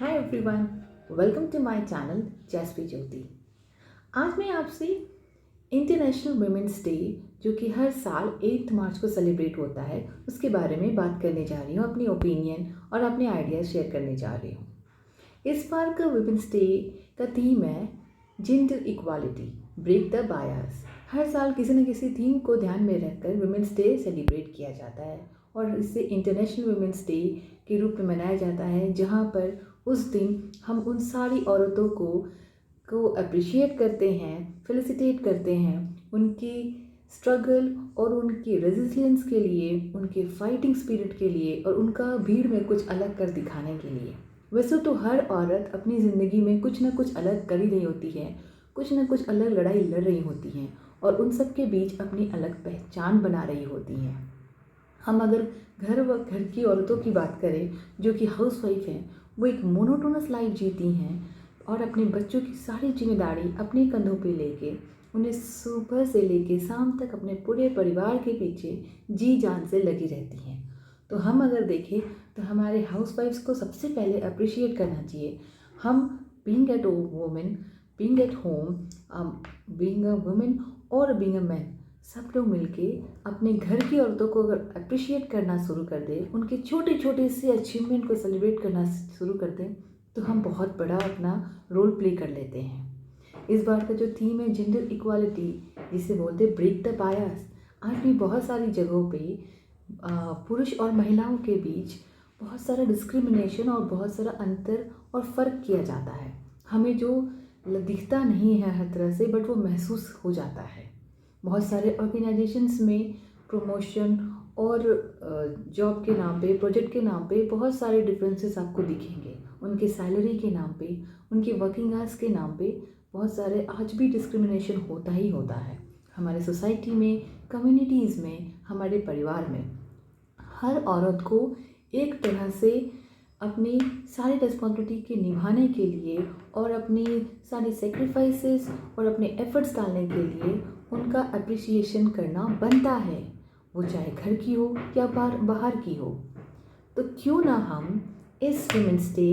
Hi everyone, welcome to my channel Jaspi Jyoti. आज मैं आपसे इंटरनेशनल वुमेन्स डे जो कि हर साल 8 मार्च को सेलिब्रेट होता है उसके बारे में बात करने जा रही हूँ। अपनी ओपिनियन और अपने आइडियाज़ शेयर करने जा रही हूँ। इस बार का वुमेन्स डे का थीम है gender equality, break the bias. हर साल किसी न किसी थीम को ध्यान में रखकर वुमेन्स डे सेलिब्रेट किया जाता है और इसे इंटरनेशनल वुमेन्स डे के रूप में मनाया जाता है, जहाँ पर उस दिन हम उन सारी औरतों को अप्रिशिएट करते हैं, फेलिसिटेट करते हैं उनकी स्ट्रगल और उनकी रेजिलियंस के लिए, उनके फाइटिंग स्पिरिट के लिए और उनका भीड़ में कुछ अलग कर दिखाने के लिए। वैसे तो हर औरत अपनी ज़िंदगी में कुछ ना कुछ अलग कर ही रही होती है, कुछ ना कुछ अलग लड़ाई लड़ रही होती हैं और उन सब के बीच अपनी अलग पहचान बना रही होती हैं। हम अगर घर की औरतों की बात करें जो कि हाउस वाइफ हैं, वो एक मोनोटोनस लाइफ जीती हैं और अपने बच्चों की सारी जिम्मेदारी अपने कंधों पे लेके उन्हें सुबह से लेके शाम तक अपने पूरे परिवार के पीछे जी जान से लगी रहती हैं। तो हम अगर देखें तो हमारे हाउस वाइफ्स को सबसे पहले अप्रिशिएट करना चाहिए। हम being at women, being at home, being a women और बीइंग अ मैन, सब लोग मिलके अपने घर की औरतों को अगर अप्रिशिएट करना शुरू कर दें, उनके छोटे छोटे से अचीवमेंट को सेलिब्रेट करना शुरू कर दें, तो हम बहुत बड़ा अपना रोल प्ले कर लेते हैं। इस बार का जो थीम है जेंडर इक्वालिटी, जिसे बोलते हैं ब्रेक द बायस। आज भी बहुत सारी जगहों पे पुरुष और महिलाओं के बीच बहुत सारा डिस्क्रिमिनेशन और बहुत सारा अंतर और फ़र्क किया जाता है। हमें जो दिखता नहीं है हर तरह से, बट वो महसूस हो जाता है। बहुत सारे ऑर्गेनाइजेशंस में प्रमोशन और जॉब के नाम पे, प्रोजेक्ट के नाम पे बहुत सारे डिफरेंसेस आपको दिखेंगे। उनके सैलरी के नाम पे, उनके वर्किंग आवर्स के नाम पे बहुत सारे आज भी डिस्क्रिमिनेशन होता ही होता है। हमारे सोसाइटी में, कम्युनिटीज़ में, हमारे परिवार में हर औरत को एक तरह से अपनी सारी रिस्पॉन्सिबिलिटी के निभाने के लिए और अपनी सारी सेक्रीफाइसेस और अपने एफर्ट्स डालने के लिए उनका अप्रिसिएशन करना बनता है, वो चाहे घर की हो या बाहर की हो। तो क्यों ना हम इस वुमेन्स डे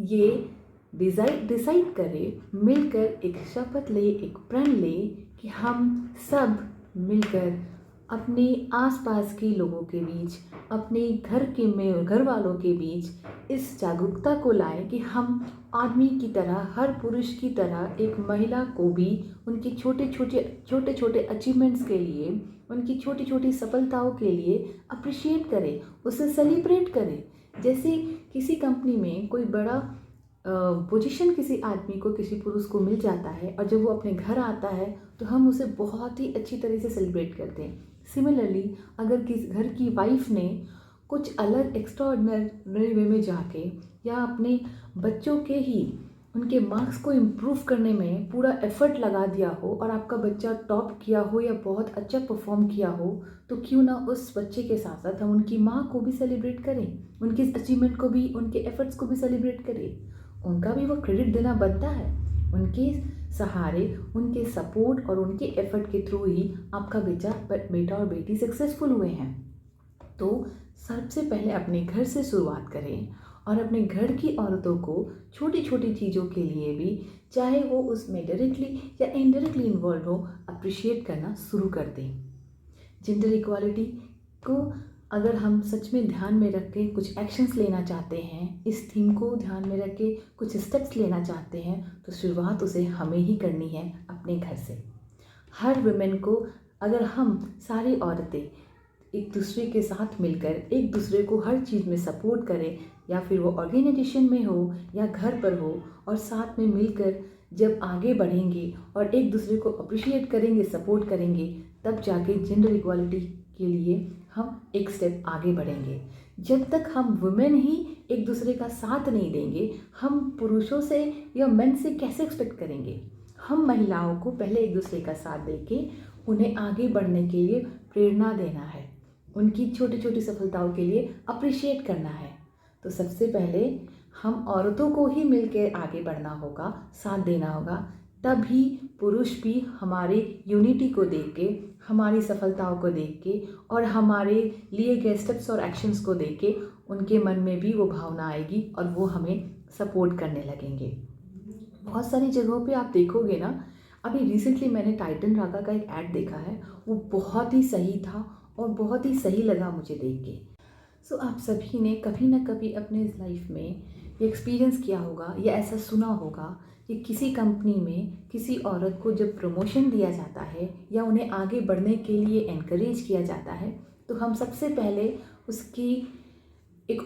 ये डिसाइड करें, मिलकर एक शपथ ले, एक प्रण ले कि हम सब मिलकर अपने आसपास के लोगों के बीच, अपने घर वालों के बीच इस जागरूकता को लाएं कि हम आदमी की तरह, हर पुरुष की तरह एक महिला को भी उनकी छोटे छोटे अचीवमेंट्स के लिए, उनकी छोटी छोटी सफलताओं के लिए अप्रिशिएट करें, उसे सेलिब्रेट करें। जैसे किसी कंपनी में कोई बड़ा पोजीशन किसी आदमी को, किसी पुरुष को मिल जाता है और जब वो अपने घर आता है तो हम उसे बहुत ही अच्छी तरह से सेलिब्रेट करते हैं। सिमिलरली अगर किस घर की वाइफ ने कुछ अलग एक्स्ट्राऑर्डिनरी वे में जाके या अपने बच्चों के ही उनके मार्क्स को इम्प्रूव करने में पूरा एफर्ट लगा दिया हो और आपका बच्चा टॉप किया हो या बहुत अच्छा परफॉर्म किया हो, तो क्यों ना उस बच्चे के साथ साथ हम उनकी माँ को भी सेलिब्रेट करें, उनकी अचीवमेंट को भी, उनके एफर्ट्स को भी सेलिब्रेट करें। उनका भी वो क्रेडिट देना बनता है। उनके सहारे, उनके सपोर्ट और उनके एफर्ट के थ्रू ही आपका बेटा और बेटी सक्सेसफुल हुए हैं। तो सबसे पहले अपने घर से शुरुआत करें और अपने घर की औरतों को छोटी छोटी चीज़ों के लिए भी, चाहे वो उसमें डायरेक्टली या इनडायरेक्टली इन्वॉल्व हो, अप्रिशिएट करना शुरू कर दें। जेंडर इक्वालिटी को अगर हम सच में ध्यान में रख के कुछ एक्शंस लेना चाहते हैं, इस थीम को ध्यान में रख के कुछ स्टेप्स लेना चाहते हैं, तो शुरुआत उसे हमें ही करनी है अपने घर से। हर वुमेन को, अगर हम सारी औरतें एक दूसरे के साथ मिलकर एक दूसरे को हर चीज़ में सपोर्ट करें, या फिर वो ऑर्गेनाइजेशन में हो या घर पर हो, और साथ में मिलकर जब आगे बढ़ेंगे और एक दूसरे को अप्रिशिएट करेंगे, सपोर्ट करेंगे, तब जाके जेंडर इक्वालिटी के लिए हम एक स्टेप आगे बढ़ेंगे। जब तक हम वुमेन ही एक दूसरे का साथ नहीं देंगे, हम पुरुषों से या मेन से कैसे एक्सपेक्ट करेंगे। हम महिलाओं को पहले एक दूसरे का साथ देके उन्हें आगे बढ़ने के लिए प्रेरणा देना है, उनकी छोटी छोटी सफलताओं के लिए अप्रिशिएट करना है। तो सबसे पहले हम औरतों को ही मिलकर आगे बढ़ना होगा, साथ देना होगा। तभी पुरुष भी हमारे यूनिटी को देख के, हमारी सफलताओं को देख के और हमारे लिए गए स्टेप्स और एक्शंस को देख के उनके मन में भी वो भावना आएगी और वो हमें सपोर्ट करने लगेंगे। बहुत सारी जगहों पे आप देखोगे ना, अभी रिसेंटली मैंने टाइटन रागा का एक ऐड देखा है, वो बहुत ही सही था और बहुत ही सही लगा मुझे देख के। सो आप सभी ने कभी ना कभी अपने लाइफ में ये एक्सपीरियंस किया होगा या ऐसा सुना होगा कि किसी कंपनी में किसी औरत को जब प्रमोशन दिया जाता है या उन्हें आगे बढ़ने के लिए एनकरेज किया जाता है, तो हम सबसे पहले उसकी एक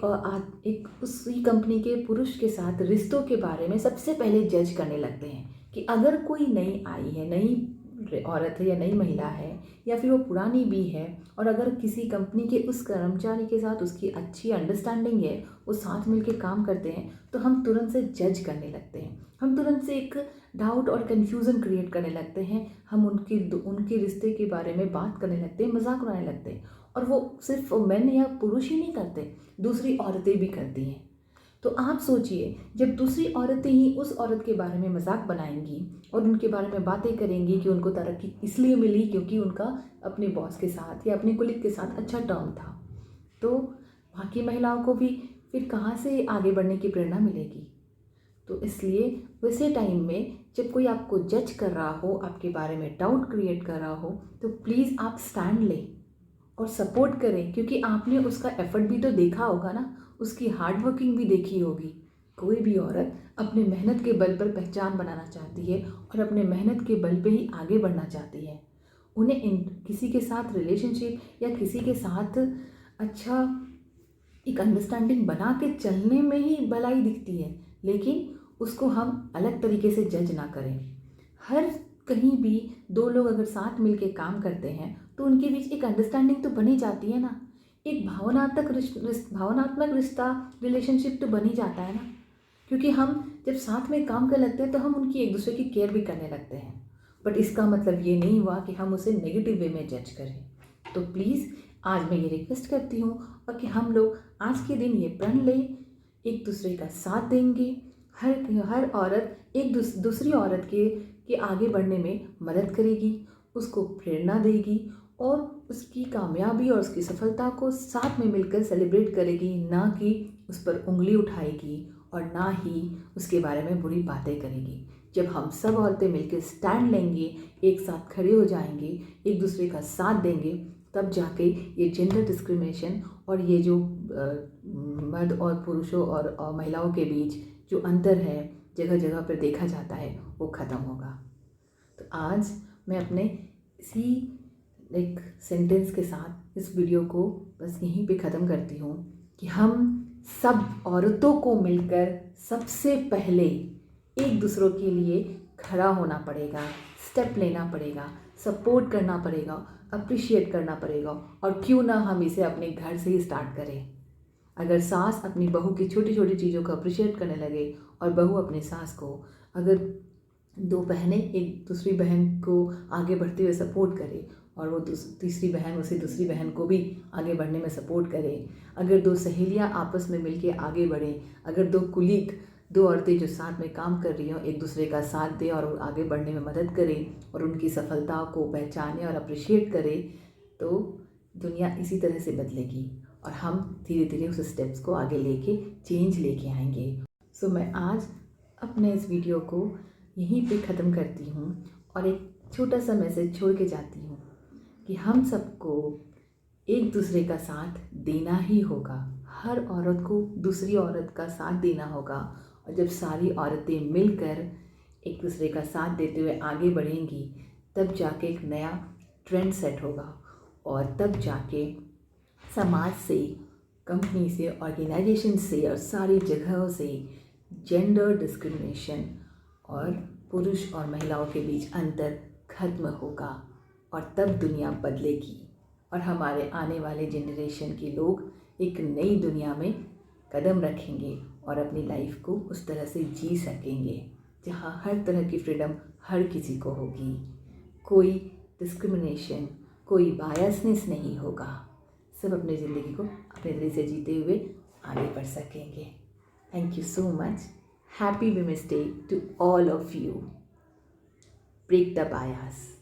उसी कंपनी के पुरुष के साथ रिश्तों के बारे में सबसे पहले जज करने लगते हैं कि अगर कोई नई आई है, नई औरत है या नई महिला है या फिर वो पुरानी भी है, और अगर किसी कंपनी के उस कर्मचारी के साथ उसकी अच्छी अंडरस्टैंडिंग है, वो साथ मिलकर काम करते हैं, तो हम तुरंत से जज करने लगते हैं। हम तुरंत से एक डाउट और कन्फ्यूज़न क्रिएट करने लगते हैं। हम उनके रिश्ते के बारे में बात करने लगते हैं, मजाक उड़ाने लगते हैं। और वो सिर्फ मेन या पुरुष ही नहीं करते, दूसरी औरतें भी करती हैं। तो आप सोचिए, जब दूसरी औरतें ही उस औरत के बारे में मजाक बनाएंगी और उनके बारे में बातें करेंगी कि उनको तरक्की इसलिए मिली क्योंकि उनका अपने बॉस के साथ या अपने कुलीग के साथ अच्छा टर्म था, तो बाकी महिलाओं को भी फिर कहाँ से आगे बढ़ने की प्रेरणा मिलेगी। तो इसलिए वैसे टाइम में जब कोई आपको जज कर रहा हो, आपके बारे में डाउट क्रिएट कर रहा हो, तो प्लीज़ आप स्टैंड लें और सपोर्ट करें, क्योंकि आपने उसका एफर्ट भी तो देखा होगा ना, उसकी हार्ड वर्किंग भी देखी होगी। कोई भी औरत अपने मेहनत के बल पर पहचान बनाना चाहती है और अपने मेहनत के बल पे ही आगे बढ़ना चाहती है। उन्हें किसी के साथ रिलेशनशिप या किसी के साथ अच्छा एक अंडरस्टैंडिंग बना के चलने में ही भलाई दिखती है, लेकिन उसको हम अलग तरीके से जज ना करें। हर कहीं भी दो लोग अगर साथ मिलके काम करते हैं तो उनके बीच एक अंडरस्टैंडिंग तो बनी जाती है ना, एक भावनात्मक रिश्ता, रिलेशनशिप तो बनी जाता है ना, क्योंकि हम जब साथ में काम कर लगते हैं तो हम उनकी एक दूसरे की केयर भी करने लगते हैं। बट इसका मतलब ये नहीं हुआ कि हम उसे नेगेटिव वे में जज करें। तो प्लीज़ आज मैं ये रिक्वेस्ट करती हूँ और कि हम लोग आज के दिन ये प्रण लें, एक दूसरे का साथ देंगे। हर औरत एक दूसरी औरत के आगे बढ़ने में मदद करेगी, उसको प्रेरणा देगी और उसकी कामयाबी और उसकी सफलता को साथ में मिलकर सेलिब्रेट करेगी, ना कि उस पर उंगली उठाएगी और ना ही उसके बारे में बुरी बातें करेगी। जब हम सब औरतें मिलकर स्टैंड लेंगे, एक साथ खड़े हो जाएंगे, एक दूसरे का साथ देंगे, तब जाके ये जेंडर डिस्क्रिमिनेशन और ये जो मर्द और पुरुषों और महिलाओं के बीच जो अंतर है जगह जगह पर देखा जाता है, वो ख़त्म होगा। तो आज मैं अपने इसी एक सेंटेंस के साथ इस वीडियो को बस यहीं पे ख़त्म करती हूँ कि हम सब औरतों को मिलकर सबसे पहले एक दूसरों के लिए खड़ा होना पड़ेगा, स्टेप लेना पड़ेगा, सपोर्ट करना पड़ेगा, अप्रिशिएट करना पड़ेगा। और क्यों ना हम इसे अपने घर से ही स्टार्ट करें। अगर सास अपनी बहू की छोटी छोटी चीज़ों को अप्रिशिएट करने लगे और बहू अपनी सास को, अगर दो बहनें एक दूसरी बहन को आगे बढ़ते हुए सपोर्ट करे और वो तीसरी बहन उसी दूसरी बहन को भी आगे बढ़ने में सपोर्ट करे, अगर दो सहेलियां आपस में मिलके आगे बढ़ें, अगर दो औरतें जो साथ में काम कर रही हों एक दूसरे का साथ दें और आगे बढ़ने में मदद करें और उनकी सफलताओं को पहचानें और अप्रिशिएट करें, तो दुनिया इसी तरह से बदलेगी और हम धीरे धीरे उस स्टेप्स को आगे लेके चेंज लेके आएंगे। सो मैं आज अपने इस वीडियो को यहीं पे ख़त्म करती हूँ और एक छोटा सा मैसेज छोड़ के जाती हूँ कि हम सबको एक दूसरे का साथ देना ही होगा। हर औरत को दूसरी औरत का साथ देना होगा और जब सारी औरतें मिलकर एक दूसरे का साथ देते हुए आगे बढ़ेंगी, तब जाके एक नया ट्रेंड सेट होगा और तब जाके समाज से, कंपनी से, ऑर्गेनाइजेशन से और सारी जगहों से जेंडर डिस्क्रिमिनेशन और पुरुष और महिलाओं के बीच अंतर खत्म होगा और तब दुनिया बदलेगी और हमारे आने वाले जनरेशन के लोग एक नई दुनिया में कदम रखेंगे और अपनी लाइफ को उस तरह से जी सकेंगे जहाँ हर तरह की फ्रीडम हर किसी को होगी, कोई डिस्क्रिमिनेशन, कोई बायसनेस नहीं होगा। सब अपनी ज़िंदगी को अपने तरीके से जीते हुए आगे बढ़ सकेंगे। Thank you so much. Happy women's day to all of you. Break the bias.